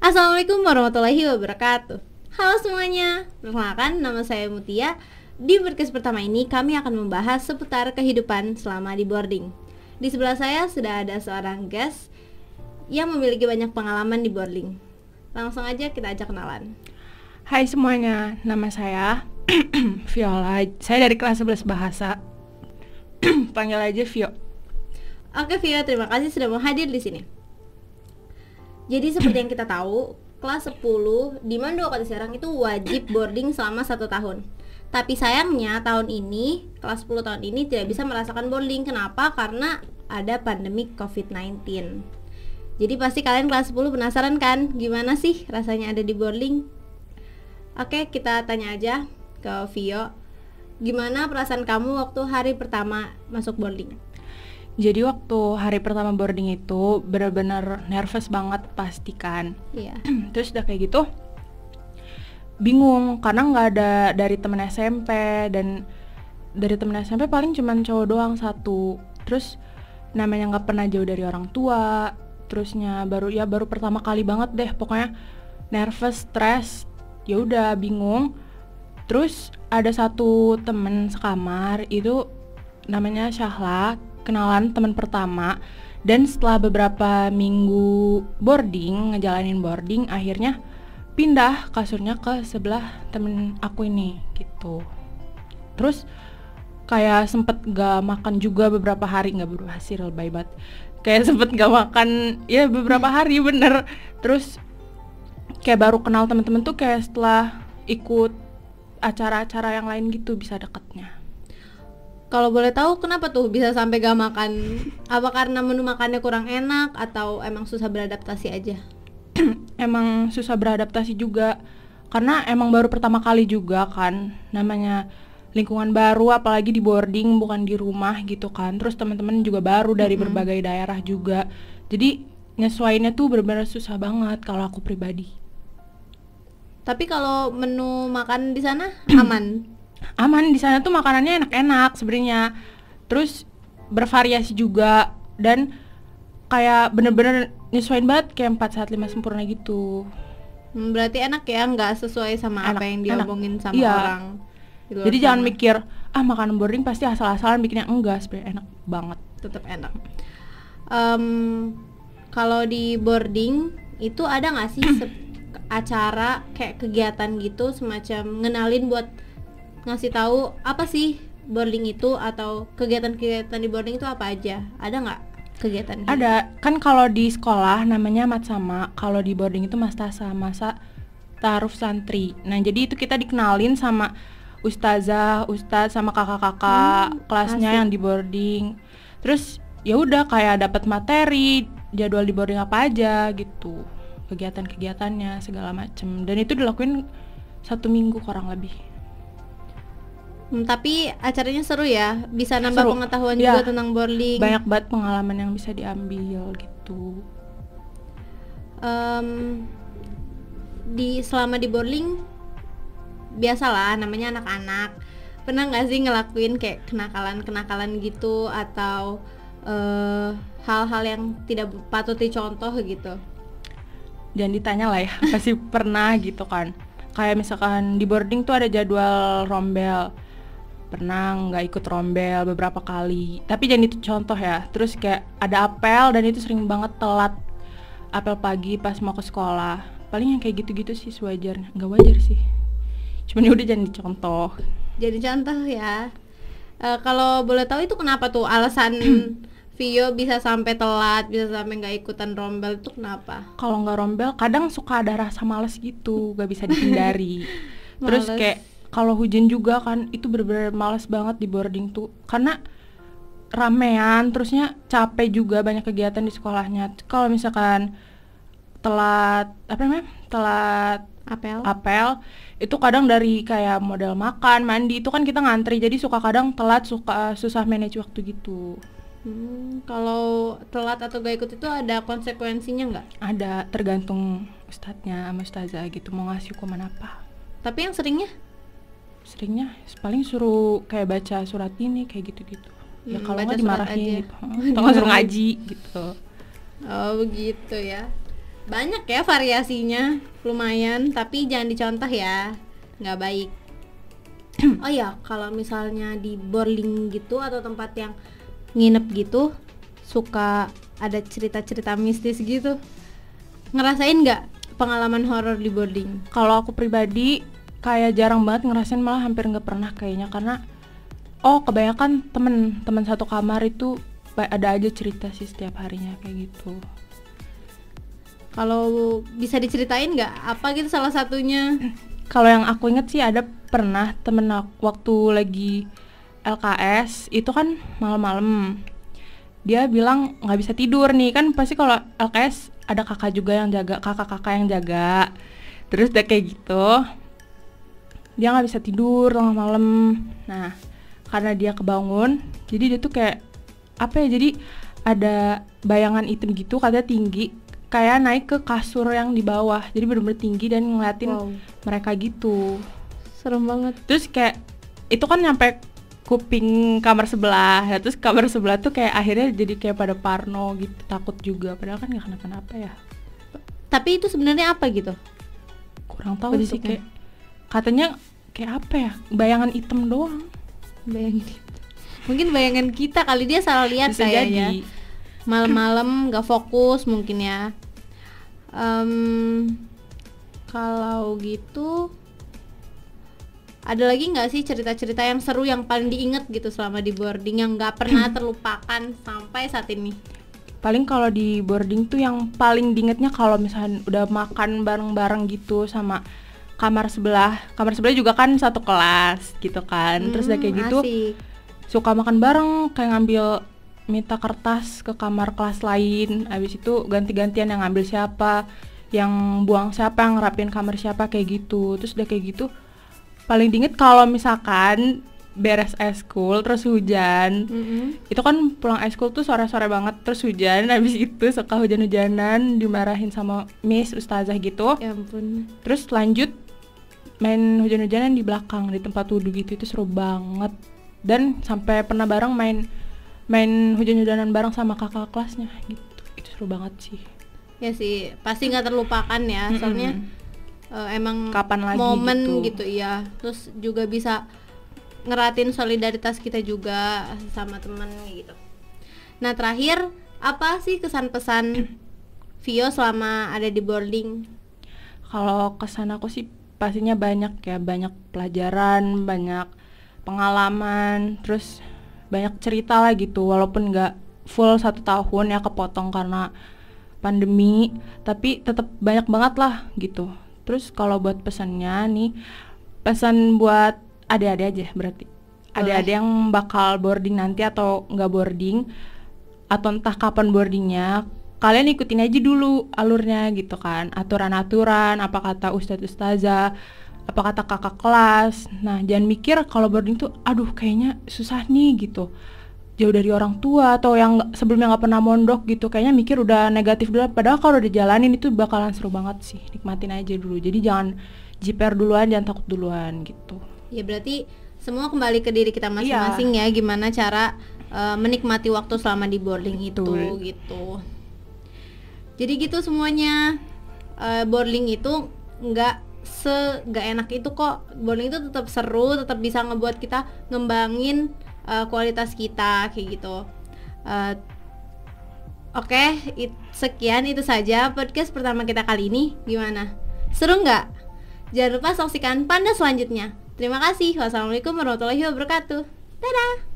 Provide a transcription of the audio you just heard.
Assalamualaikum warahmatullahi wabarakatuh. Halo semuanya, perkenalkan nama saya Mutia. Di podcast pertama ini kami akan membahas seputar kehidupan selama di boarding. Di sebelah saya sudah ada seorang guest yang memiliki banyak pengalaman di boarding. Langsung aja kita ajak kenalan. Hai semuanya, nama saya Viola. Saya dari kelas 11 bahasa. Panggil aja Vio. Oke Vio, terima kasih sudah mau hadir di sini. Jadi seperti yang kita tahu, kelas 10 di Manado Kota Serang itu wajib boarding selama 1 tahun. Tapi sayangnya tahun ini, kelas 10 tahun ini tidak bisa merasakan boarding. Kenapa? Karena ada pandemi COVID-19. Jadi pasti kalian kelas 10 penasaran kan, gimana sih rasanya ada di boarding? Oke, kita tanya aja ke Vio. Gimana perasaan kamu waktu hari pertama masuk boarding? Jadi waktu hari pertama boarding itu benar-benar nervous banget pastikan. Iya. Terus udah kayak gitu bingung karena nggak ada dari temen SMP, dan dari temen SMP paling cuman cowok doang satu. Terus namanya nggak pernah jauh dari orang tua, terusnya baru pertama kali banget deh, pokoknya nervous, stress, ya udah bingung. Terus ada satu temen sekamar itu namanya Syahla, kenalan teman pertama, dan setelah beberapa minggu boarding, ngejalanin boarding, akhirnya pindah kasurnya ke sebelah temen aku ini gitu. Terus kayak sempet gak makan juga beberapa hari, gak berhasil, bye bye. Kayak sempet gak makan ya beberapa hari bener. Terus kayak baru kenal temen-temen tuh kayak setelah ikut acara-acara yang lain gitu bisa deketnya. Kalau boleh tahu kenapa tuh bisa sampai gak makan? Apa karena menu makannya kurang enak atau emang susah beradaptasi aja? Emang susah beradaptasi juga karena emang baru pertama kali juga kan, namanya lingkungan baru, apalagi di boarding bukan di rumah gitu kan. Terus teman-teman juga baru dari berbagai daerah juga, jadi nyesuaiinnya tuh benar-benar susah banget kalau aku pribadi. Tapi kalau menu makan di sana aman? Aman, di sana tuh makanannya enak-enak sebenarnya. Terus bervariasi juga, dan kayak bener-bener nyesuaiin banget kayak 4 saat 5 sempurna gitu. Berarti enak ya, nggak sesuai sama Enak, apa yang enak. diomongin sama Iya. orang di luar Jadi sana. jangan mikir makanan boarding pasti asal-asalan bikinnya, enggak, sebenarnya enak banget. Tetap enak. Kalau di boarding itu ada nggak sih acara kayak kegiatan gitu, semacam ngenalin buat ngasih tahu apa sih boarding itu, atau kegiatan-kegiatan di boarding itu apa aja? Ada nggak kegiatan gitu? Ada, kan kalau di sekolah namanya matsama, kalau di boarding itu mastasa, masa taaruf santri. Nah, jadi itu kita dikenalin sama ustazah, ustaz, sama kakak-kakak kelasnya asik. yang di boarding. Terus ya udah kayak dapat materi, jadwal di boarding apa aja gitu, kegiatan-kegiatannya segala macem. Dan itu dilakuin 1 minggu kurang lebih. Tapi acaranya seru ya, bisa nambah Seru. pengetahuan Ya, juga tentang boarding. banyak banget pengalaman yang bisa diambil gitu. Selama di boarding biasalah namanya anak-anak, pernah nggak sih ngelakuin kayak kenakalan gitu, atau hal-hal yang tidak patut dicontoh gitu? Jangan ditanya lah ya, pasti pernah gitu kan. Kayak misalkan di boarding tuh ada jadwal rombel, pernah nggak ikut rombel beberapa kali, tapi jangan itu contoh ya. Terus kayak ada apel, dan itu sering banget telat apel pagi pas mau ke sekolah. Paling yang kayak gitu-gitu sih sewajarnya, nggak wajar sih, cuman udah jangan dicontoh. Jadi contoh ya. Kalau boleh tahu itu kenapa tuh alasan Vio bisa sampai telat, bisa sampai nggak ikutan rombel, itu kenapa? Kalau nggak rombel kadang suka ada rasa malas gitu, nggak bisa dihindari. Terus Males. kayak kalau hujan juga kan, itu bener-bener malas banget di boarding tuh, karena ramean, terusnya capek juga, banyak kegiatan di sekolahnya. Kalau misalkan telat apel, itu kadang dari kayak model makan, mandi, itu kan kita ngantri, jadi suka kadang telat, suka susah manage waktu gitu. Kalau telat atau gak ikut itu ada konsekuensinya nggak? Ada, tergantung ustadznya sama ustazah gitu mau ngasih hukuman apa. Tapi yang seringnya? Seringnya paling suruh kayak baca surat ini kayak gitu-gitu. Ya kalau baca nggak surat dimarahin aja. gitu. Atau nggak suruh ngaji gitu. Oh begitu ya. banyak ya variasinya, lumayan, tapi jangan dicontoh ya, nggak baik. Oh ya, kalau misalnya di boarding gitu atau tempat yang nginep gitu, suka ada cerita-cerita mistis gitu. Ngerasain nggak pengalaman horor di boarding? Kalau aku pribadi kayak jarang banget ngerasain, malah hampir nggak pernah kayaknya, karena kebanyakan temen satu kamar itu ada aja cerita sih setiap harinya kayak gitu. Kalau bisa diceritain nggak apa gitu salah satunya? Kalau yang aku inget sih ada pernah temen aku waktu lagi LKS itu kan malam-malam, dia bilang nggak bisa tidur nih, kan pasti kalau LKS ada kakak juga yang jaga, kakak-kakak yang jaga. Terus udah kayak gitu dia nggak bisa tidur tengah malam. Nah karena dia kebangun, jadi dia tuh kayak apa ya, jadi ada bayangan hitam gitu, katanya tinggi, kayak naik ke kasur yang di bawah, jadi bener-bener tinggi dan ngeliatin mereka gitu. Serem banget. Terus kayak itu kan nyampe kuping kamar sebelah, ya, terus kamar sebelah tuh kayak akhirnya jadi kayak pada parno gitu, takut juga, padahal kan nggak kenapa-napa ya. Tapi itu sebenarnya apa gitu? Kurang tahu sih, kayak katanya kayak apa ya, bayangan hitam doang. Bayangan hitam. Mungkin bayangan kita kali, dia salah lihat kayaknya. Malam-malam nggak fokus mungkin ya. Kalau gitu ada lagi nggak sih cerita-cerita yang seru yang paling diinget gitu selama di boarding, yang nggak pernah terlupakan sampai saat ini? Paling kalau di boarding tuh yang paling diingetnya kalau misalnya udah makan bareng-bareng gitu sama kamar sebelah juga kan satu kelas gitu kan. Terus udah kayak gitu asik. Suka makan bareng, kayak ngambil, minta kertas ke kamar kelas lain, abis itu ganti-gantian yang ngambil siapa, yang buang siapa, yang ngerapin kamar siapa, kayak gitu. Terus udah kayak gitu paling diinget kalau misalkan beres eskul terus hujan. Itu kan pulang eskul tuh sore-sore banget, terus hujan, habis itu suka hujan-hujanan, dimarahin sama miss, ustazah gitu. Ya ampun. Terus lanjut main hujan-hujanan di belakang di tempat wudhu gitu, itu seru banget. Dan sampai pernah bareng main hujan-hujanan bareng sama kakak kelasnya gitu. Itu seru banget sih. Ya sih, pasti nggak terlupakan ya, soalnya emang kapan lagi momen gitu ya. Terus juga bisa ngeratin solidaritas kita juga sama temen gitu. Nah terakhir, apa sih kesan pesan Vio selama ada di boarding? Kalau kesan aku sih pastinya banyak ya, banyak pelajaran, banyak pengalaman, terus banyak cerita lah gitu. Walaupun nggak full 1 tahun ya, kepotong karena pandemi, tapi tetap banyak banget lah gitu. Terus kalau buat pesannya nih, pesan buat adik-adik aja berarti. Adik-adik yang bakal boarding nanti atau nggak boarding, atau entah kapan boardingnya, kalian ikutin aja dulu alurnya gitu kan, aturan-aturan, apa kata ustadz-ustazah, apa kata kakak kelas. Nah jangan mikir kalau boarding tuh aduh kayaknya susah nih gitu, jauh dari orang tua, atau yang sebelumnya nggak pernah mondok gitu, kayaknya mikir udah negatif dulu. Padahal kalau udah jalanin itu bakalan seru banget sih, nikmatin aja dulu. Jadi jangan jiper duluan, jangan takut duluan gitu. Ya berarti semua kembali ke diri kita masing-masing ya, gimana cara menikmati waktu selama di boarding itu gitu. Jadi gitu semuanya, boarding itu nggak enak itu kok. Boarding itu tetap seru, tetap bisa ngebuat kita ngembangin kualitas kita kayak gitu. Oke, sekian itu saja podcast pertama kita kali ini. Gimana? Seru nggak? Jangan lupa saksikan Panda selanjutnya. Terima kasih. Wassalamualaikum warahmatullahi wabarakatuh. Dadah.